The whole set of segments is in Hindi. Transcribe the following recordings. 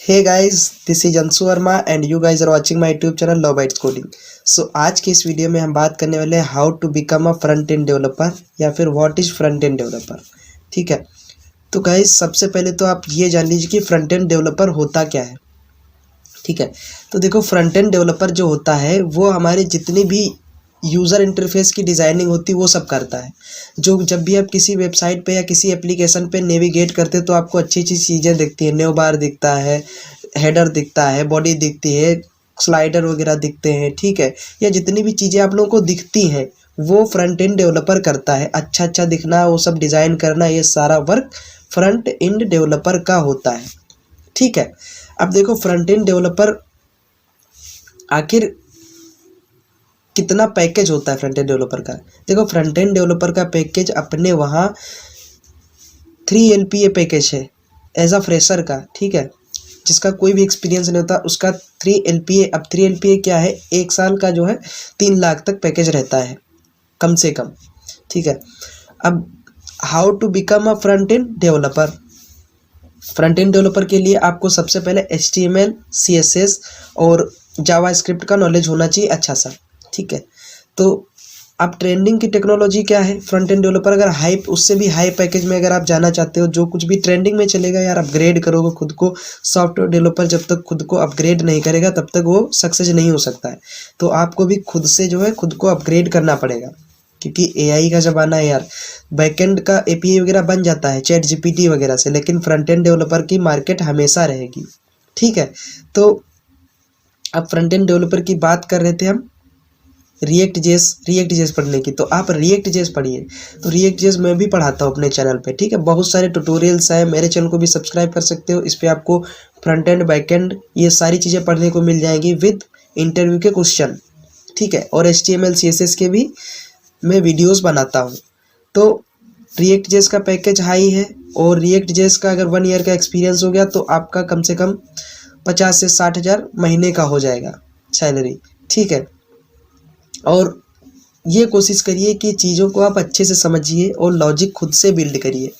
Hey guys, this is Anshu Verma and you guys are watching my YouTube channel love bytes coding. So आज के इस वीडियो में हम बात करने वाले हैं how to become a front end developer या फिर what is front end developer. ठीक है, तो गाइस सबसे पहले तो आप ये जान लीजिए कि फ्रंट एंड डेवलपर होता क्या है। ठीक है, तो देखो फ्रंट एंड डेवलपर जो होता है वो हमारे जितनी भी यूज़र इंटरफेस की डिज़ाइनिंग होती है वो सब करता है। जो जब भी आप किसी वेबसाइट पे या किसी एप्लीकेशन पे नेविगेट करते हो तो आपको अच्छी अच्छी चीज़ें दिखती हैं, न्यू बार दिखता है, हेडर दिखता है, बॉडी दिखती है, स्लाइडर वगैरह दिखते हैं। ठीक है, या जितनी भी चीज़ें आप लोगों को दिखती हैं वो फ्रंट एंड डेवलपर करता है। अच्छा अच्छा दिखना, वो सब डिज़ाइन करना, ये सारा वर्क फ्रंट एंड डेवलपर का होता है। ठीक है, अब देखो फ्रंट एंड डेवलपर आखिर कितना पैकेज होता है फ्रंट एंड डेवलपर का। देखो फ्रंट एंड डेवलपर का पैकेज अपने वहाँ 3 LPA पैकेज है एज अ फ्रेशर का। ठीक है, जिसका कोई भी एक्सपीरियंस नहीं होता उसका 3 LPA। अब 3 LPA क्या है, 1 साल का जो है 3 लाख तक पैकेज रहता है कम से कम। ठीक है, अब how to become a front end developer. Front end developer के लिए आपको सबसे पहले HTML CSS और जावास्क्रिप्ट का नॉलेज होना चाहिए अच्छा सा। ठीक है, तो अब ट्रेंडिंग की टेक्नोलॉजी क्या है, फ्रंट एंड डेवलपर अगर हाई उससे भी हाई पैकेज में अगर आप जाना चाहते हो, जो कुछ भी ट्रेंडिंग में चलेगा यार, अपग्रेड करोगे खुद को। सॉफ्टवेयर डेवलपर जब तक खुद को अपग्रेड नहीं करेगा तब तक वो सक्सेस नहीं हो सकता है। तो आपको भी खुद से जो है खुद को अपग्रेड करना पड़ेगा, क्योंकि AI का ज़माना है यार। बैकएंड का API वगैरह बन जाता है चैट GPT वगैरह से, लेकिन फ्रंट एंड डेवलपर की मार्केट हमेशा रहेगी। ठीक है, तो अब फ्रंट एंड डेवलपर की बात कर रहे थे हम रिएक्ट जेएस पढ़ने की, तो आप रिएक्ट जेएस पढ़िए। तो रिएक्ट जेएस मैं भी पढ़ाता हूँ अपने चैनल पे। ठीक है, बहुत सारे ट्यूटोरियल्स हैं, मेरे चैनल को भी सब्सक्राइब कर सकते हो। इस पर आपको फ्रंट एंड बैक एंड ये सारी चीज़ें पढ़ने को मिल जाएंगी विद इंटरव्यू के क्वेश्चन। ठीक है, और HTML CSS के भी मैं वीडियोज़ बनाता हूँ। तो रिएक्ट जेएस का पैकेज हाई है, और रिएक्ट जेएस का अगर 1 ईयर का एक्सपीरियंस हो गया तो आपका कम से कम 50 से 60 हज़ार महीने का हो जाएगा सैलरी। ठीक है, और ये कोशिश करिए कि चीज़ों को आप अच्छे से समझिए और लॉजिक खुद से बिल्ड करिए।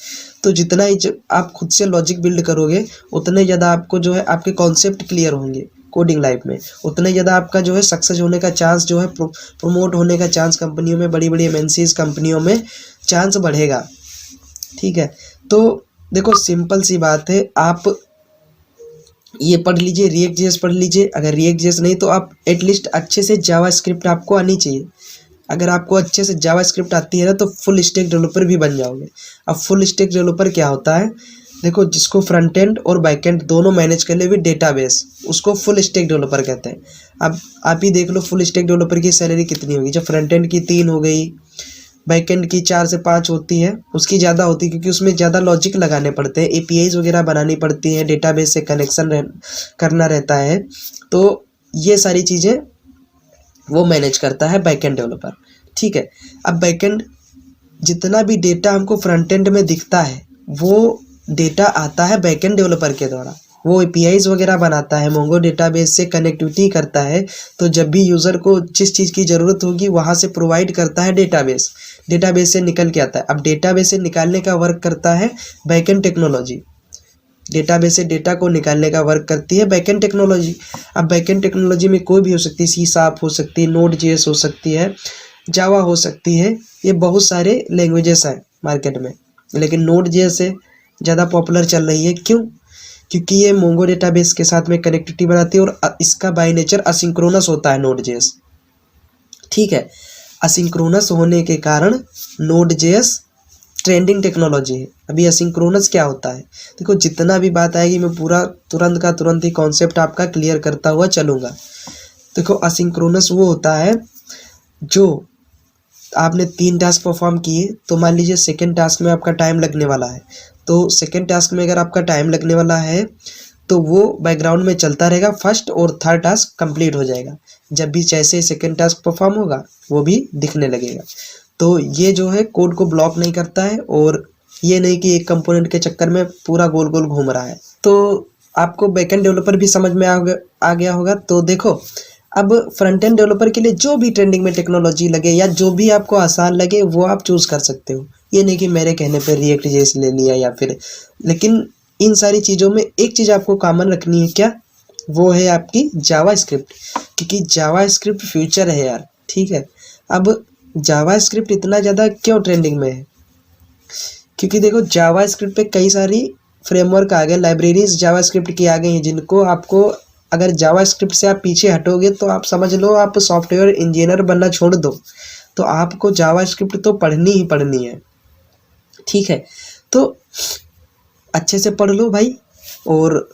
तो जितना ही आप खुद से लॉजिक बिल्ड करोगे उतने ज़्यादा आपको जो है आपके कॉन्सेप्ट क्लियर होंगे कोडिंग लाइफ में, उतने ज़्यादा आपका जो है सक्सेस होने का चांस, जो है प्रमोट होने का चांस कंपनियों में, बड़ी बड़ी MNCs कंपनियों में चांस बढ़ेगा। ठीक है, तो देखो सिंपल सी बात है, आप ये पढ़ लीजिए, रिएक्ट जेएस पढ़ लीजिए। अगर रिएक्ट जेएस नहीं तो आप एटलीस्ट अच्छे से जावास्क्रिप्ट आपको आनी चाहिए। अगर आपको अच्छे से जावास्क्रिप्ट आती है ना तो फुल स्टैक डेवलपर भी बन जाओगे। अब फुल स्टैक डेवलपर क्या होता है, देखो जिसको फ्रंट एंड और बैक एंड दोनों मैनेज कर ले विद डेटाबेस, उसको फुल स्टैक डेवलपर कहते हैं। अब आप ही देख लो फुल स्टैक डेवलपर की सैलरी कितनी होगी। जब फ्रंट एंड की 3 हो गई, बैक एंड की 4 से 5 होती है, उसकी ज़्यादा होती है क्योंकि उसमें ज़्यादा लॉजिक लगाने पड़ते हैं, APIs वगैरह बनानी पड़ती हैं, डेटाबेस से कनेक्शन करना रहता है। तो ये सारी चीज़ें वो मैनेज करता है बैक एंड डेवलपर। ठीक है, अब बैक एंड जितना भी डेटा हमको फ्रंट एंड में दिखता है वो डेटा आता है बैक एंड डेवलपर के द्वारा। वो APIs वगैरह बनाता है, मोंगो डेटाबेस से कनेक्टिविटी करता है। तो जब भी यूज़र को जिस चीज़ की ज़रूरत होगी वहाँ से प्रोवाइड करता है डेटाबेस, डेटाबेस से निकल के आता है। अब डेटाबेस से निकालने का वर्क करता है बैक एंड टेक्नोलॉजी, डेटाबेस से डेटा को निकालने का वर्क करती है बैक एंड टेक्नोलॉजी। अब बैक एंड टेक्नोलॉजी में कोई भी हो सकती है, C# हो सकती है, Node.js हो सकती है, जावा हो सकती है, ये बहुत सारे लैंग्वेजेस हैं मार्केट में, लेकिन Node.js से ज़्यादा पॉपुलर चल रही है। क्यों? क्योंकि ये मोंगो डेटाबेस के साथ में कनेक्टिविटी बनाती है और इसका बाय नेचर असिंक्रोनस होता है Node.js। ठीक है, असिंक्रोनस होने के कारण Node.js ट्रेंडिंग टेक्नोलॉजी है। अभी असिंक्रोनस क्या होता है, देखो जितना भी बात आएगी मैं पूरा तुरंत का तुरंत ही कॉन्सेप्ट आपका क्लियर करता हुआ चलूँगा। देखो असिंक्रोनस वो होता है जो आपने 3 टास्क परफॉर्म किए, तो मान लीजिए सेकेंड टास्क में आपका टाइम लगने वाला है, तो सेकेंड टास्क में अगर आपका टाइम लगने वाला है तो वो बैकग्राउंड में चलता रहेगा, फर्स्ट और थर्ड टास्क कंप्लीट हो जाएगा। जब भी जैसे सेकेंड टास्क परफॉर्म होगा वो भी दिखने लगेगा। तो ये जो है कोड को ब्लॉक नहीं करता है, और ये नहीं कि एक कंपोनेंट के चक्कर में पूरा गोल गोल घूम रहा है। तो आपको बैकएंड डेवलपर भी समझ में आ गया होगा। तो देखो अब फ्रंट एंड डेवलपर के लिए जो भी ट्रेंडिंग में टेक्नोलॉजी लगे या जो भी आपको आसान लगे वो आप चूज़ कर सकते हो। ये नहीं कि मेरे कहने पे रिएक्ट जेएस ले लिया या फिर, लेकिन इन सारी चीज़ों में एक चीज़ आपको कॉमन रखनी है, क्या? वो है आपकी जावा स्क्रिप्ट, क्योंकि जावा स्क्रिप्ट फ्यूचर है यार, ठीक है। अब जावा स्क्रिप्ट इतना ज़्यादा क्यों ट्रेंडिंग में है? क्योंकि देखो जावा स्क्रिप्ट पे कई सारी फ्रेमवर्क आ गए, लाइब्रेरीज जावा स्क्रिप्ट की आ गई हैं, जिनको आपको, अगर जावा स्क्रिप्ट से आप पीछे हटोगे तो आप समझ लो आप सॉफ्टवेयर इंजीनियर बनना छोड़ दो, तो आपको जावा स्क्रिप्ट तो पढ़नी ही पढ़नी है, ठीक है। तो अच्छे से पढ़ लो भाई, और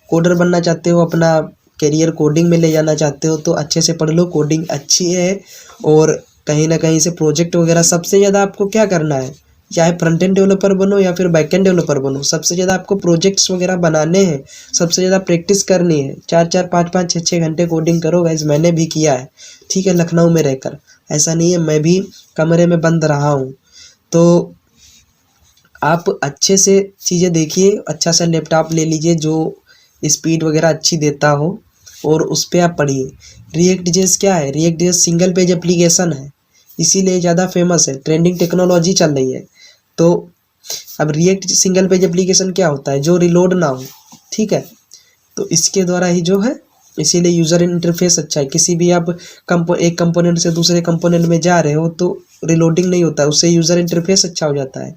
कोडर बनना चाहते हो, अपना करियर कोडिंग में ले जाना चाहते हो तो अच्छे से पढ़ लो, कोडिंग अच्छी है। और कहीं ना कहीं से प्रोजेक्ट वगैरह, सबसे ज़्यादा आपको क्या करना है, चाहे फ्रंट एंड डेवलपर बनो या फिर बैक एंड डेवलपर बनो, सबसे ज़्यादा आपको प्रोजेक्ट्स वगैरह बनाने हैं, सबसे ज़्यादा प्रैक्टिस करनी है। 4-4 5-5 6-6 घंटे कोडिंग करो गाइस, मैंने भी किया है, ठीक है, लखनऊ में रहकर। ऐसा नहीं है, मैं भी कमरे में बंद रहा हूँ। तो आप अच्छे से चीज़ें देखिए, अच्छा सा लैपटॉप ले लीजिए जो स्पीड वगैरह अच्छी देता हो, और उस पर आप पढ़िए। रिएक्ट जेएस क्या है? React JS single page application है, इसीलिए ज़्यादा फेमस है, ट्रेंडिंग टेक्नोलॉजी चल रही है। तो अब रिएक्ट सिंगल पेज एप्लीकेशन क्या होता है? जो रिलोड ना हो, ठीक है। तो इसके द्वारा ही जो है, इसीलिए यूज़र इंटरफेस अच्छा है। किसी भी आप एक कंपोनेंट से दूसरे कंपोनेंट में जा रहे हो तो रिलोडिंग नहीं होता है, उससे यूज़र इंटरफेस अच्छा हो जाता है,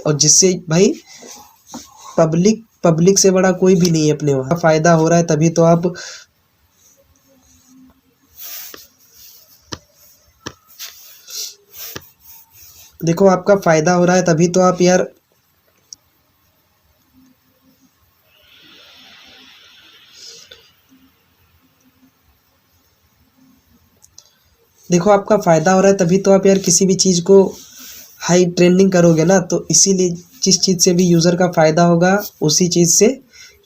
और जिससे भाई पब्लिक से बड़ा कोई भी नहीं है अपने वहाँ। फ़ायदा हो रहा है तभी तो आप, देखो आपका फ़ायदा हो रहा है तभी तो आप यार, देखो आपका फ़ायदा हो रहा है तभी तो आप यार किसी भी चीज़ को हाई ट्रेंडिंग करोगे ना, तो इसीलिए जिस चीज़ से भी यूज़र का फ़ायदा होगा उसी चीज़ से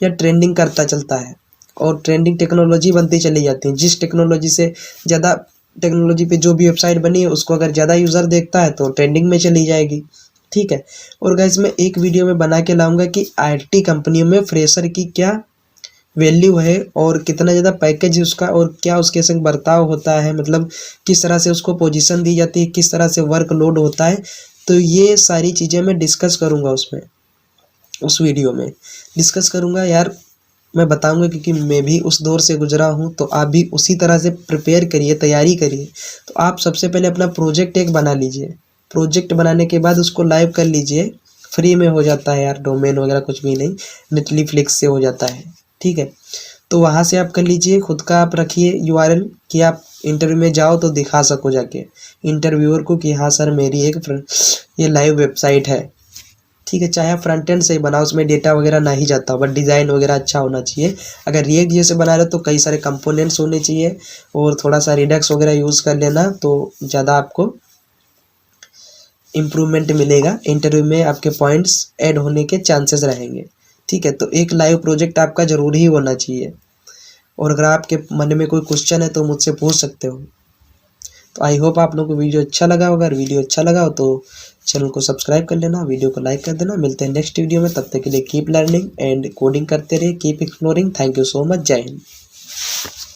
या ट्रेंडिंग करता चलता है, और ट्रेंडिंग टेक्नोलॉजी बनती चली जाती है। जिस टेक्नोलॉजी से ज़्यादा, टेक्नोलॉजी पे जो भी वेबसाइट बनी है उसको अगर ज़्यादा यूज़र देखता है तो ट्रेंडिंग में चली जाएगी, ठीक है। और गाइस मैं एक वीडियो में बना के लाऊंगा कि आईटी कंपनियों में फ्रेशर की क्या वैल्यू है, और कितना ज़्यादा पैकेज है उसका, और क्या उसके संग बर्ताव होता है, मतलब किस तरह से उसको पोजीशन दी जाती है, किस तरह से वर्कलोड होता है। तो ये सारी चीज़ें मैं डिस्कस करूँगा उसमें, उस वीडियो में डिस्कस करूँगा यार, मैं बताऊँगा, क्योंकि मैं भी उस दौर से गुजरा हूँ। तो आप भी उसी तरह से प्रिपेयर करिए, तैयारी करिए। तो आप सबसे पहले अपना प्रोजेक्ट एक बना लीजिए, प्रोजेक्ट बनाने के बाद उसको लाइव कर लीजिए, फ्री में हो जाता है यार, डोमेन वगैरह कुछ भी नहीं, नेटफ्लिक्स से हो जाता है, ठीक है। तो वहाँ से आप कर लीजिए, खुद का आप रखिए यूआरएल, कि आप इंटरव्यू में जाओ तो दिखा सको जाके इंटरव्यूअर को कि हाँ सर मेरी एक ये लाइव वेबसाइट है, ठीक है। चाहे आप फ्रंट एंड से ही बनाओ, उसमें डेटा वगैरह ना ही जाता हो, बट डिज़ाइन वगैरह अच्छा होना चाहिए। अगर रिएक्ट जैसे बना रहे हो तो कई सारे कंपोनेंट्स होने चाहिए, और थोड़ा सा रिडक्स वगैरह यूज़ कर लेना, तो ज़्यादा आपको इम्प्रूवमेंट मिलेगा, इंटरव्यू में आपके पॉइंट्स ऐड होने के चांसेस रहेंगे, ठीक है। तो एक लाइव प्रोजेक्ट आपका ज़रूर ही होना चाहिए, और अगर आपके मन में कोई क्वेश्चन है तो मुझसे पूछ सकते हो। तो आई होप आप लोगों को वीडियो अच्छा लगा होगा। अगर वीडियो अच्छा लगा हो तो चैनल को सब्सक्राइब कर लेना, वीडियो को लाइक कर देना। मिलते हैं नेक्स्ट वीडियो में, तब तक के लिए कीप लर्निंग एंड कोडिंग करते रहिए, keep exploring. Thank you so much, जय हिंद।